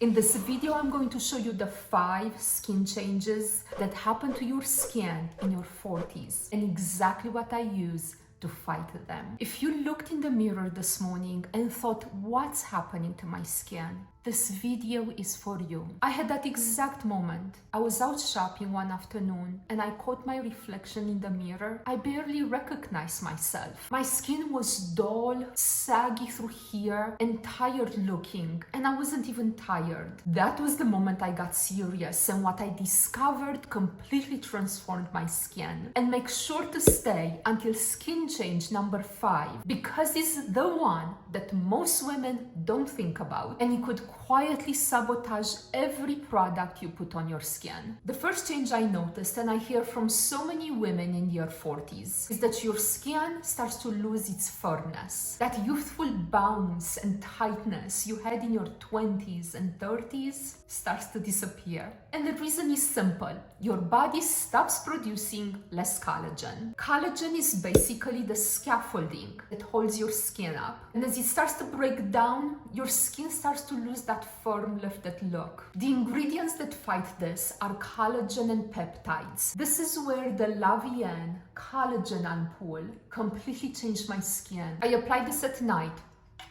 In this video, I'm going to show you the 5 skin changes that happen to your skin in your 40s and exactly what I use to fight them. If you looked in the mirror this morning and thought, what's happening to my skin? This video is for you. I had that exact moment. I was out shopping one afternoon and I caught my reflection in the mirror. I barely recognized myself. My skin was dull, saggy through here, and tired looking, and I wasn't even tired. That was the moment I got serious, and what I discovered completely transformed my skin. And make sure to stay until skin change number 5, because it's the one that most women don't think about, and it could quietly sabotage every product you put on your skin. The first change I noticed, and I hear from so many women in their 40s, is that your skin starts to lose its firmness. That youthful bounce and tightness you had in your 20s and 30s starts to disappear. And the reason is simple. Your body stops producing less collagen. Collagen is basically the scaffolding that holds your skin up. And as it starts to break down, your skin starts to lose that firm, lifted look. The ingredients that fight this are collagen and peptides. This is where the La Vie collagen ampoule completely changed my skin. I applied this at night.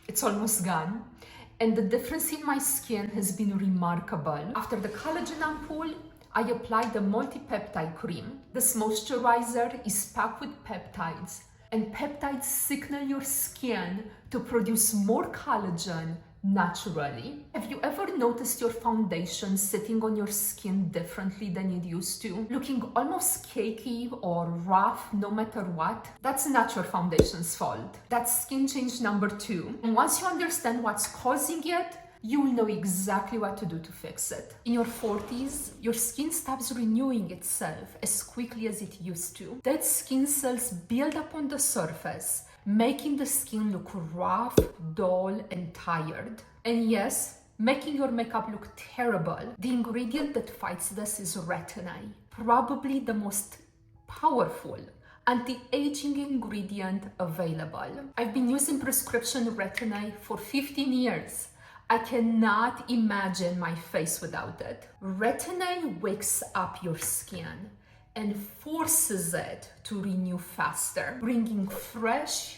It's almost gone. And the difference in my skin has been remarkable. After the collagen ampoule, I applied the multi-peptide cream. This moisturizer is packed with peptides, and peptides signal your skin to produce more collagen naturally. Have you ever noticed your foundation sitting on your skin differently than it used to? Looking almost cakey or rough no matter what? That's not your foundation's fault. That's skin change number 2. And once you understand what's causing it, you will know exactly what to do to fix it. In your 40s, your skin stops renewing itself as quickly as it used to. Dead skin cells build up on the surface, making the skin look rough, dull, and tired. And yes, making your makeup look terrible. The ingredient that fights this is retin-A, probably the most powerful anti-aging ingredient available. I've been using prescription retin-A for 15 years. I cannot imagine my face without it. Retin-A wakes up your skin and forces it to renew faster, bringing fresh,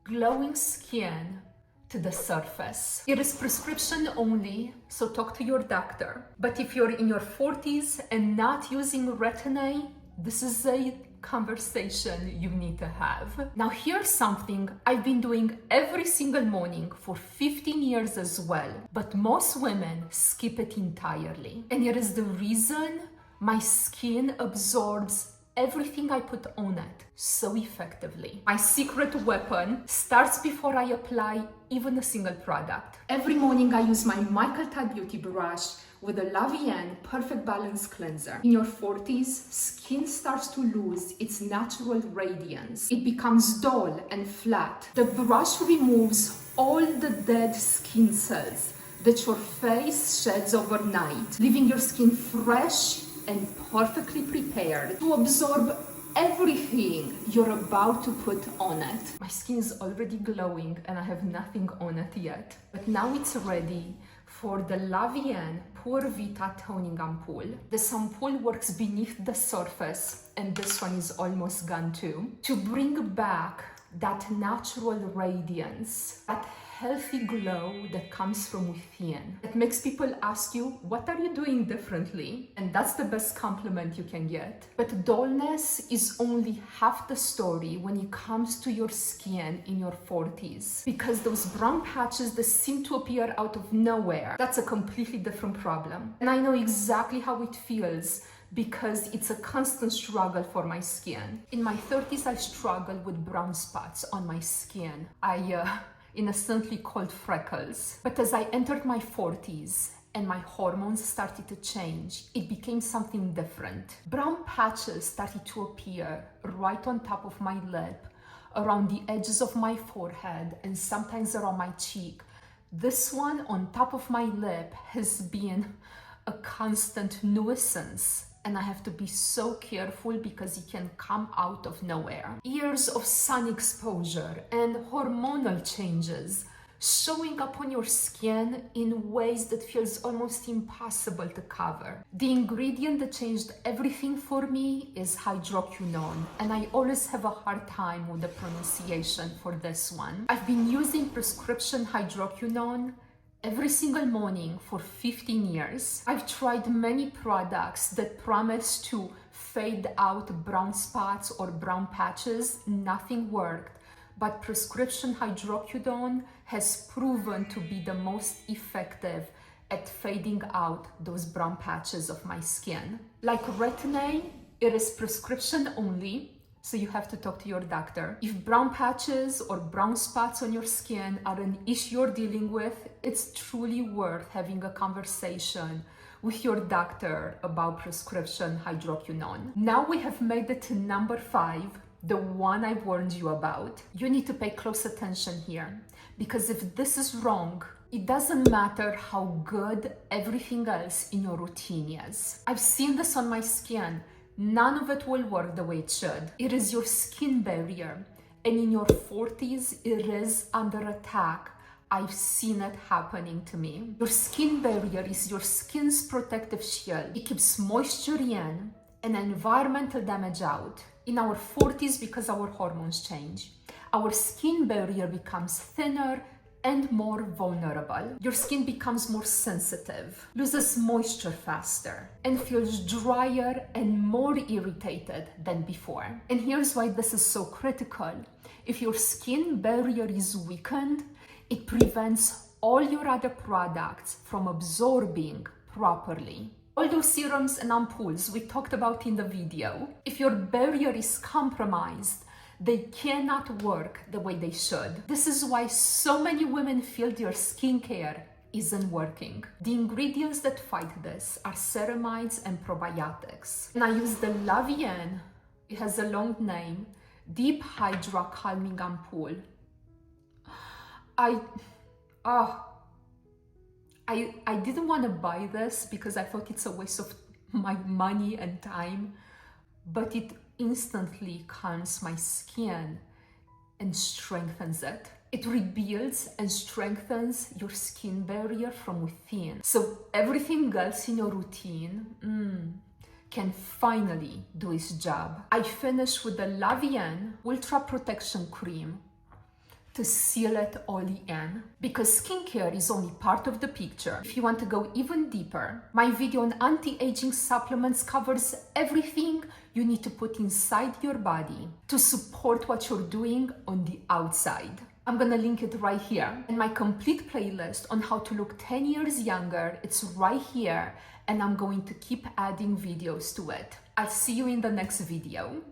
glowing skin to the surface. It is prescription only, so talk to your doctor. But if you're in your 40s and not using retin-A, this is a conversation you need to have. Now here's something I've been doing every single morning for 15 years as well, but most women skip it entirely. And here is the reason: my skin absorbs everything I put on it so effectively. My secret weapon starts before I apply even a single product. Every morning I use my Michael Tide beauty brush with a La Vie Perfect Balance Cleanser. In your 40s, skin starts to lose its natural radiance. It becomes dull and flat. The brush removes all the dead skin cells that your face sheds overnight, leaving your skin fresh and perfectly prepared to absorb everything you're about to put on it. My skin is already glowing and I have nothing on it yet, but now it's ready for the La Vie Pure Vita Toning Ampoule. This ampoule works beneath the surface, and this one is almost gone too, to bring back that natural radiance, that healthy glow that comes from within. It makes people ask you, what are you doing differently? And that's the best compliment you can get. But dullness is only half the story when it comes to your skin in your 40s. Because those brown patches that seem to appear out of nowhere, that's a completely different problem. And I know exactly how it feels, because it's a constant struggle for my skin. In my 30s, I struggled with brown spots on my skin. I innocently called freckles. But as I entered my 40s and my hormones started to change, it became something different. Brown patches started to appear right on top of my lip, around the edges of my forehead, and sometimes around my cheek. This one on top of my lip has been a constant nuisance. And I have to be so careful because it can come out of nowhere. Years of sun exposure and hormonal changes showing up on your skin in ways that feels almost impossible to cover. The ingredient that changed everything for me is hydroquinone, and I always have a hard time with the pronunciation for this one. I've been using prescription hydroquinone every single morning for 15 years. I've tried many products that promise to fade out brown spots or brown patches. Nothing worked. But prescription hydroquinone has proven to be the most effective at fading out those brown patches of my skin. Like Retin-A, it is prescription only, so you have to talk to your doctor. If brown patches or brown spots on your skin are an issue you're dealing with, it's truly worth having a conversation with your doctor about prescription hydroquinone. Now we have made it to number 5, the one I warned you about. You need to pay close attention here, because if this is wrong, it doesn't matter how good everything else in your routine is. I've seen this on my skin. None of it will work the way it should. It is your skin barrier, and in your 40s, it is under attack. I've seen it happening to me. Your skin barrier is your skin's protective shield. It keeps moisture in and environmental damage out. In our 40s, because our hormones change, our skin barrier becomes thinner and more vulnerable. Your skin becomes more sensitive, loses moisture faster, and feels drier and more irritated than before. And here's why this is so critical. If your skin barrier is weakened, it prevents all your other products from absorbing properly. All those serums and ampoules we talked about in the video, if your barrier is compromised, they cannot work the way they should. This is why so many women feel their skincare isn't working. The ingredients that fight this are ceramides and probiotics. And I use the La Vienne, it has a long name, Deep Hydra Calming Ampoule. I didn't want to buy this because I thought it's a waste of my money and time, but it instantly calms my skin and strengthens it. It rebuilds and strengthens your skin barrier from within. So everything else in your routine can finally do its job. I finished with the La Vienne Ultra Protection Cream to seal it all in, because skincare is only part of the picture. If you want to go even deeper, my video on anti-aging supplements covers everything you need to put inside your body to support what you're doing on the outside. I'm gonna link it right here. And my complete playlist on how to look 10 years younger, it's right here, and I'm going to keep adding videos to it. I'll see you in the next video.